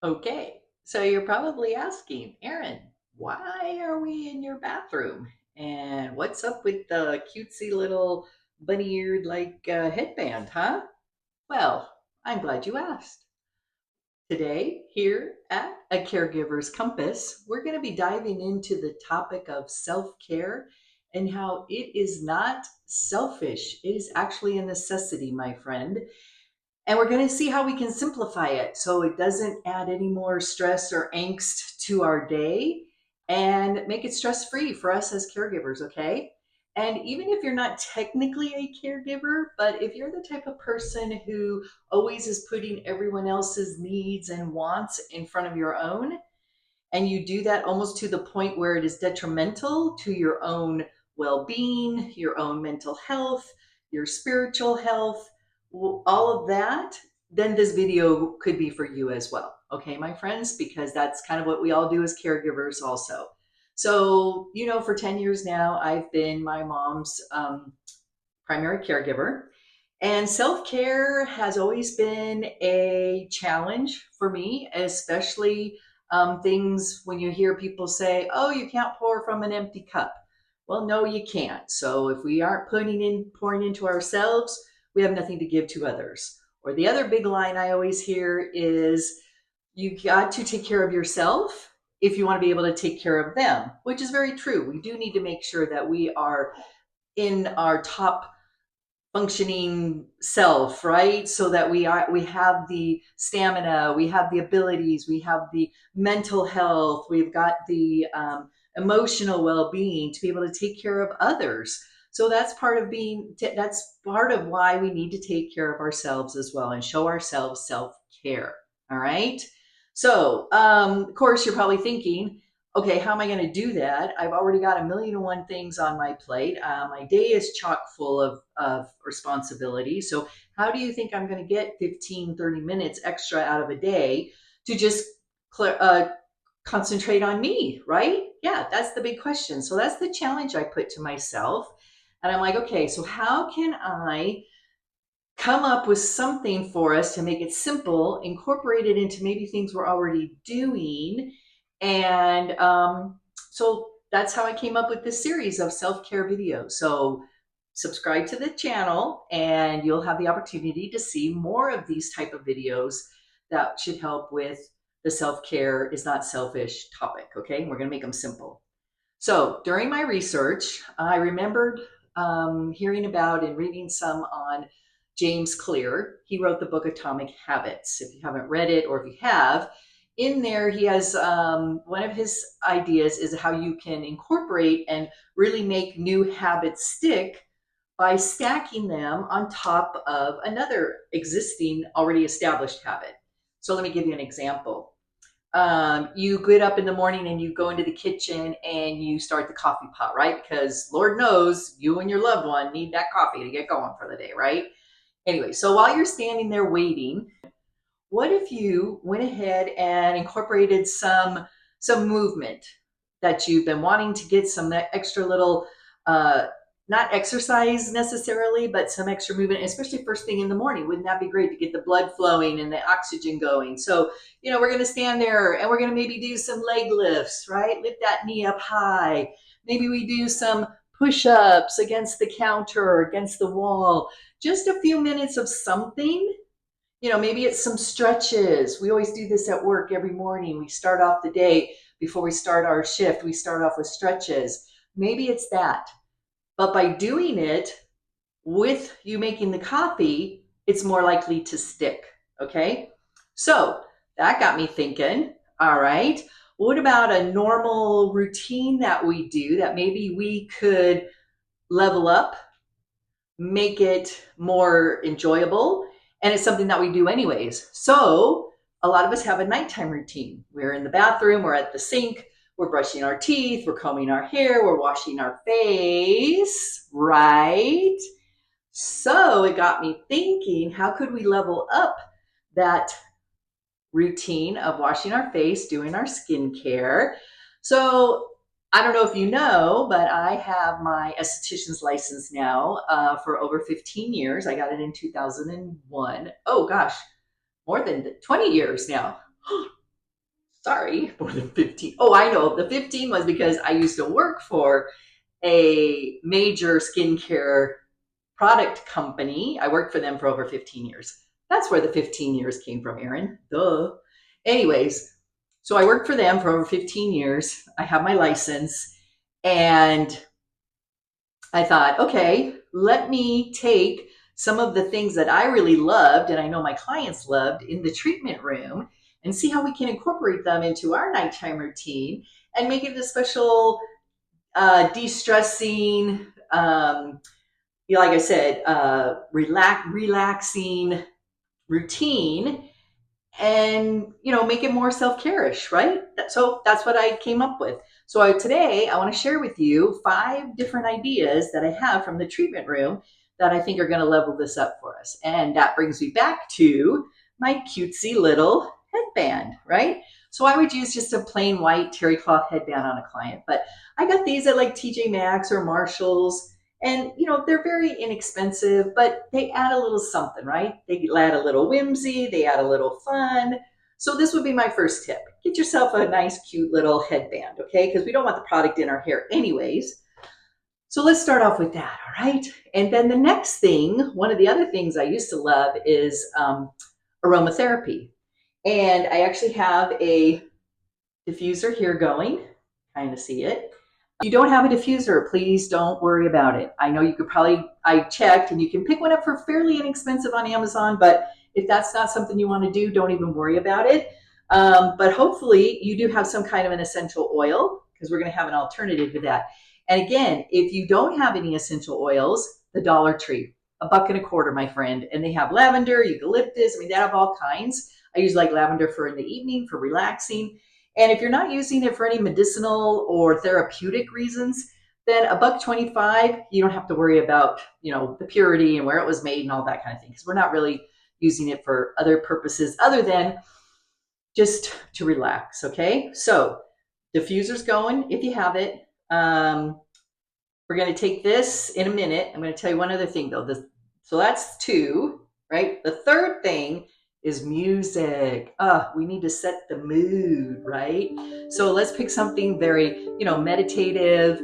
Okay, so you're probably asking, Aaron, why are we in your bathroom? And what's up with the cutesy little bunny-eared headband, huh? Well, I'm glad you asked. Today, here at A Caregiver's Compass, we're going to be diving into the topic of self-care and how it is not selfish. It is actually a necessity, my friend. And we're going to see how we can simplify it so it doesn't add any more stress or angst to our day and make it stress free for us as caregivers, okay? And even if you're not technically a caregiver, but if you're the type of person who always is putting everyone else's needs and wants in front of your own, and you do that almost to the point where it is detrimental to your own well being, your own mental health, your spiritual health, all of that, then this video could be for you as well. Okay, my friends, because that's kind of what we all do as caregivers, also. So, for 10 years now, I've been my mom's primary caregiver. And self care has always been a challenge for me, especially things when you hear people say, oh, you can't pour from an empty cup. Well, no, you can't. So if we aren't pouring into ourselves, we have nothing to give to others. Or the other big line I always hear is, you got to take care of yourself if you want to be able to take care of them, which is very true. We do need to make sure that we are in our top functioning self, right? So that we have the stamina, we have the abilities, we have the mental health, we've got the emotional well-being to be able to take care of others. So that's part of why we need to take care of ourselves as well and show ourselves self-care. All right. So of course you're probably thinking, okay, how am I going to do that? I've already got a million and one things on my plate. My day is chock full of responsibility. So how do you think I'm going to get 15, 30 minutes extra out of a day to just concentrate on me, right? Yeah, that's the big question. So that's the challenge I put to myself. And I'm like, okay, so how can I come up with something for us to make it simple, incorporate it into maybe things we're already doing. And so that's how I came up with this series of self-care videos. So subscribe to the channel and you'll have the opportunity to see more of these type of videos that should help with the self-care is not selfish topic. Okay, we're going to make them simple. So during my research, I remembered hearing about and reading some on James Clear. He wrote the book Atomic Habits. If you haven't read it, or if you have, in there he has one of his ideas is how you can incorporate and really make new habits stick by stacking them on top of another existing, already established habit. So let me give you an example. You get up in the morning and you go into the kitchen and you start the coffee pot, right? Because Lord knows you and your loved one need that coffee to get going for the day, right? Anyway, so while you're standing there waiting, what if you went ahead and incorporated some movement that you've been wanting to get some extra little uh, not exercise necessarily, but some extra movement, especially first thing in the morning. Wouldn't that be great to get the blood flowing and the oxygen going? So, we're going to stand there and we're going to maybe do some leg lifts, right? Lift that knee up high. Maybe we do some push ups against the counter or against the wall. Just a few minutes of something. Maybe it's some stretches. We always do this at work every morning. We start off the day before we start our shift. We start off with stretches. Maybe it's that. But by doing it with you making the coffee, it's more likely to stick. Okay. So that got me thinking, all right, what about a normal routine that we do that maybe we could level up, make it more enjoyable, and it's something that we do anyways. So a lot of us have a nighttime routine. We're in the bathroom, we're at the sink, we're brushing our teeth, we're combing our hair, we're washing our face, right? So it got me thinking, how could we level up that routine of washing our face, doing our skincare? So I don't know if you know, but I have my esthetician's license now for over 15 years. I got it in 2001. Oh gosh, more than 20 years now. Sorry, more than 15. Oh, I know. The 15 was because I used to work for a major skincare product company. I worked for them for over 15 years. That's where the 15 years came from, Erin. Duh. Anyways, so I worked for them for over 15 years. I have my license, and I thought, okay, let me take some of the things that I really loved and I know my clients loved in the treatment room and see how we can incorporate them into our nighttime routine and make it a special de-stressing, like I said, relaxing routine, and make it more self-care-ish, right? So that's what I came up with. So today I want to share with you 5 different ideas that I have from the treatment room that I think are going to level this up for us. And that brings me back to my cutesy little headband, right? So I would use just a plain white terry cloth headband on a client, but I got these at like TJ Maxx or Marshall's, and they're very inexpensive, but they add a little something, right? They add a little whimsy, they add a little fun. So this would be my first tip. Get yourself a nice, cute little headband, okay? Because we don't want the product in our hair anyways. So let's start off with that, all right? And then the next thing, one of the other things I used to love is aromatherapy. And I actually have a diffuser here going, kind of see it. If you don't have a diffuser, please don't worry about it. I know you could probably, I checked, and you can pick one up for fairly inexpensive on Amazon, but if that's not something you want to do, don't even worry about it. But hopefully you do have some kind of an essential oil, because we're going to have an alternative to that. And again, if you don't have any essential oils, the Dollar Tree, $1.25, my friend. And they have lavender, eucalyptus. I mean, they have all kinds. I use like lavender for in the evening for relaxing. And if you're not using it for any medicinal or therapeutic reasons, then $1.25, you don't have to worry about, the purity and where it was made and all that kind of thing. Because we're not really using it for other purposes other than just to relax. Okay. So diffuser's going if you have it. We're going to take this in a minute. I'm going to tell you one other thing though. So that's 2, right? The third thing is music. We need to set the mood, right? So let's pick something very, meditative.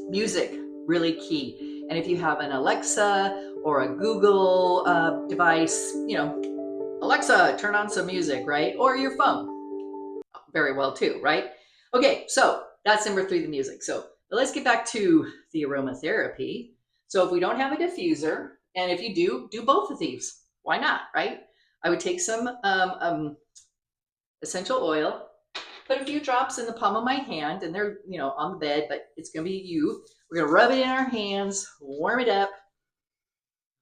Music, really key. And if you have an Alexa or a Google device, Alexa, turn on some music, right? Or your phone, very well too, right? Okay, so that's number 3, the music. So let's get back to the aromatherapy. So if we don't have a diffuser, and if you do both of these, why not, right? I would take some essential oil, put a few drops in the palm of my hand, and they're, on the bed, but it's going to be you. We're going to rub it in our hands, warm it up.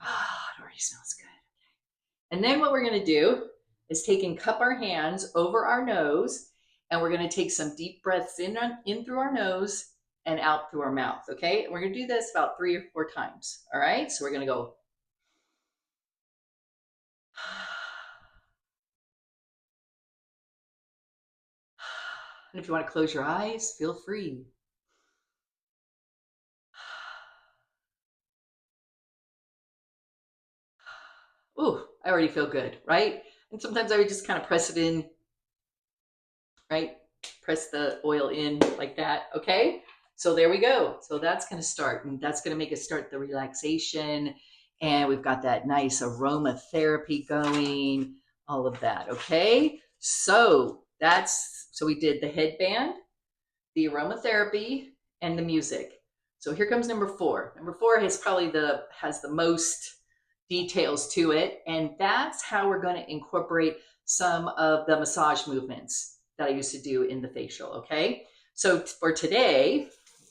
It already smells good. And then what we're going to do is cup our hands over our nose, and we're going to take some deep breaths in through our nose and out through our mouth, okay? And we're going to do this about 3 or 4 times, all right? So we're going to go. And if you want to close your eyes, feel free. Ooh, I already feel good, right? And sometimes I would just kind of press it in, right? Press the oil in like that, okay? So there we go. So that's going to start, and that's going to make us start the relaxation. And we've got that nice aromatherapy going, all of that, okay? So we did the headband, the aromatherapy, and the music. So here comes number 4. Number 4 has the most details to it, and that's how we're going to incorporate some of the massage movements that I used to do in the facial, okay? So for today,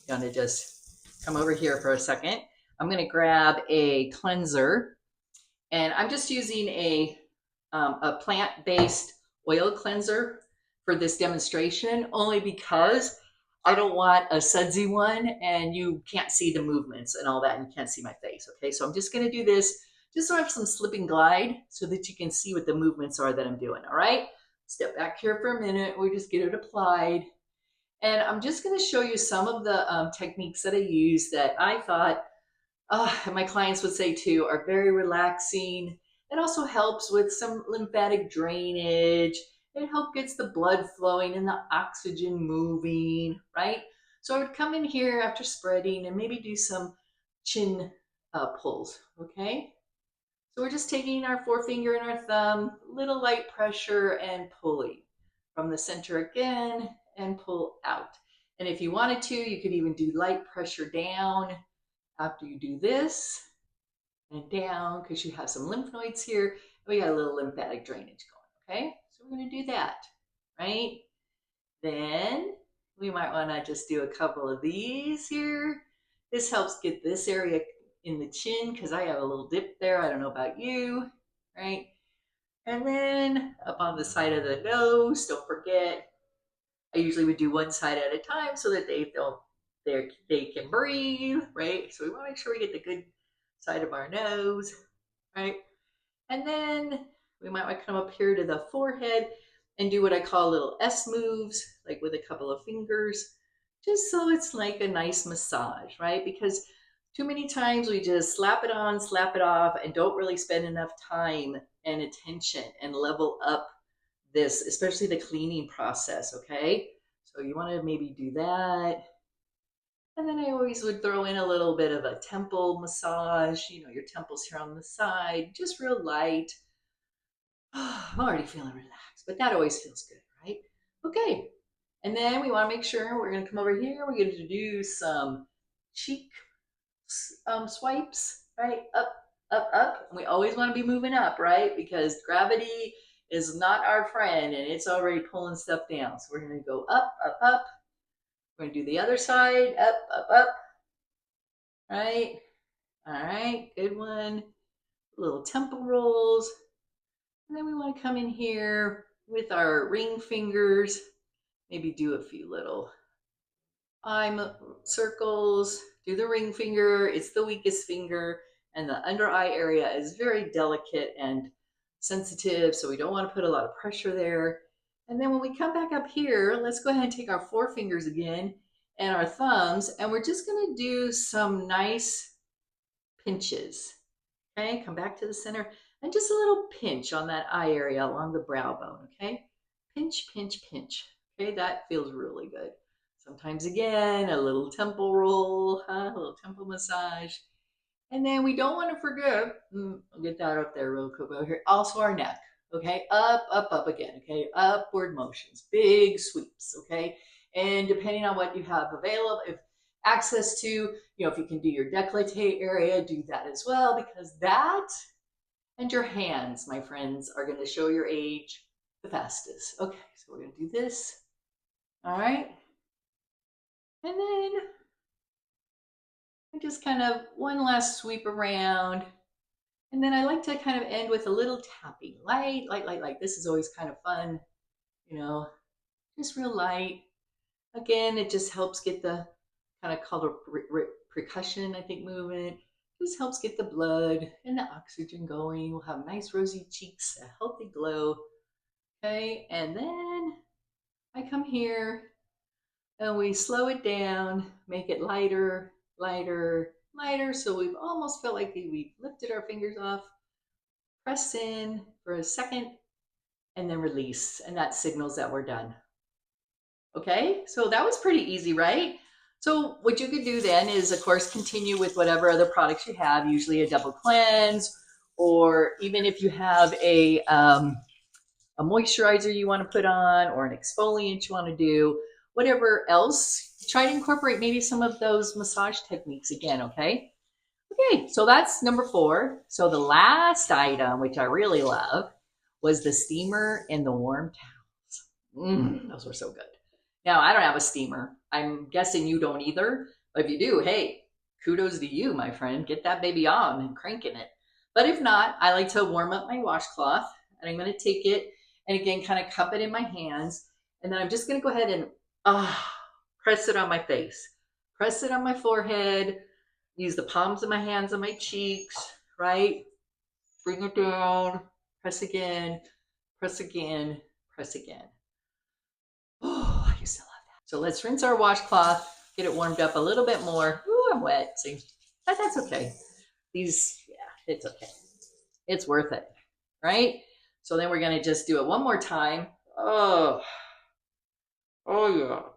I'm going to just come over here for a second. I'm going to grab a cleanser, and I'm just using a plant-based oil cleanser for this demonstration, only because I don't want a sudsy one and you can't see the movements and all that, and you can't see my face, okay? So I'm just going to do this just so I have some slip and glide so that you can see what the movements are that I'm doing, all right? Step back here for a minute. We just get it applied. And I'm just going to show you some of the techniques that I use that I thought, and my clients would say too, are very relaxing. It also helps with some lymphatic drainage It helps gets the blood flowing and the oxygen moving, right? So I would come in here after spreading and maybe do some chin pulls, okay? So we're just taking our forefinger and our thumb, little light pressure and pulling from the center again and pull out. And if you wanted to, you could even do light pressure down after you do this and down because you have some lymph nodes here. We got a little lymphatic drainage going, okay? So we're gonna do that, right? Then we might wanna just do a couple of these here. This helps get this area in the chin because I have a little dip there. I don't know about you, right? And then up on the side of the nose, don't forget, I usually would do one side at a time so that they can breathe, right? So we want to make sure we get the good side of our nose, right? And then we might want to come up here to the forehead and do what I call little S moves, like with a couple of fingers, just so it's like a nice massage, right? Because too many times we just slap it on, slap it off, and don't really spend enough time and attention and level up this, especially the cleaning process, okay? So you want to maybe do that. And then I always would throw in a little bit of a temple massage, you know, your temples here on the side, just real light. I'm already feeling relaxed, but that always feels good, right? Okay. And then we want to make sure we're going to come over here. We're going to do some cheek swipes, right? Up, up, up. And we always want to be moving up, right? Because gravity is not our friend and it's already pulling stuff down. So we're going to go up, up, up. We're going to do the other side, up, up, up. Right? All right, good one. Little temple rolls. And then we want to come in here with our ring fingers, maybe do a few little eye circles, do the ring finger. It's the weakest finger, and the under eye area is very delicate and sensitive, so we don't want to put a lot of pressure there. And then when we come back up here, let's go ahead and take our four fingers again and our thumbs, and we're just going to do some nice pinches. Okay, come back to the center and just a little pinch on that eye area along the brow bone. Okay, pinch, pinch, pinch. Okay, that feels really good. Sometimes again, a little temple roll, huh? A little temple massage. And then we don't want to forget, I'll get that up there real quick over here. Also our neck, okay? Up, up, up again, okay? Upward motions, big sweeps, okay? And depending on what you have available, if access to, you know, if you can do your décolleté area, do that as well, because that and your hands, my friends, are going to show your age the fastest. Okay, so we're going to do this. All right. And then just kind of one last sweep around. And then I like to kind of end with a little tapping. Light, light, light, light. This is always kind of fun, you know, just real light. Again, it just helps get the kind of color percussion, I think, movement. Just helps get the blood and the oxygen going. We'll have nice rosy cheeks, a healthy glow. Okay, and then I come here and we slow it down, make it lighter, lighter, lighter. So we've almost felt like we've lifted our fingers off. Press in for a second and then release. And that signals that we're done. Okay, so that was pretty easy, right? So what you could do then is, of course, continue with whatever other products you have, usually a double cleanse, or even if you have a moisturizer you want to put on, or an exfoliant you want to do, whatever else, try to incorporate maybe some of those massage techniques again, okay? Okay, so that's number 4. So the last item, which I really love, was the steamer and the warm towels. Those were so good. Now, I don't have a steamer. I'm guessing you don't either. But if you do, hey, kudos to you, my friend. Get that baby on and cranking it. But if not, I like to warm up my washcloth. And I'm going to take it and again, kind of cup it in my hands. And then I'm just going to go ahead and press it on my face. Press it on my forehead. Use the palms of my hands on my cheeks, right? Bring it down. Press again. Press again. Press again. Oh, I used to love that. So let's rinse our washcloth, get it warmed up a little bit more. Ooh, I'm wet. See, but that's okay. It's okay. It's worth it, right? So then we're going to just do it one more time. Oh, oh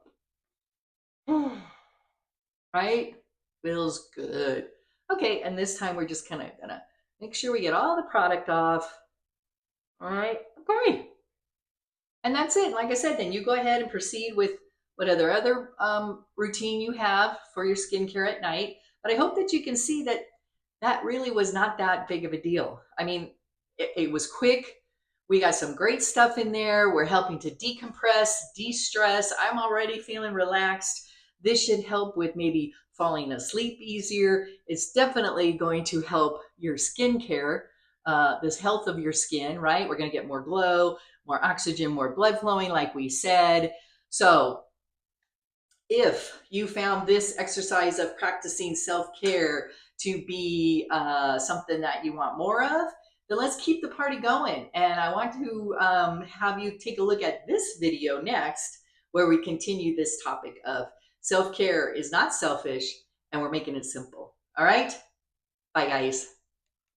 yeah. Right? Feels good. Okay, and this time we're just kind of gonna make sure we get all the product off. All right, okay. And that's it. Like I said, then you go ahead and proceed with what other routine you have for your skincare at night. But I hope that you can see that that really was not that big of a deal. I mean, it was quick. We got some great stuff in there. We're helping to decompress, de-stress. I'm already feeling relaxed. This should help with maybe falling asleep easier. It's definitely going to help your skincare, this health of your skin, right? We're going to get more glow, more oxygen, more blood flowing, like we said. So if you found this exercise of practicing self-care to be something that you want more of, then let's keep the party going. And I want to have you take a look at this video next, where we continue this topic of self-care is not selfish, and we're making it simple. All right? Bye, guys.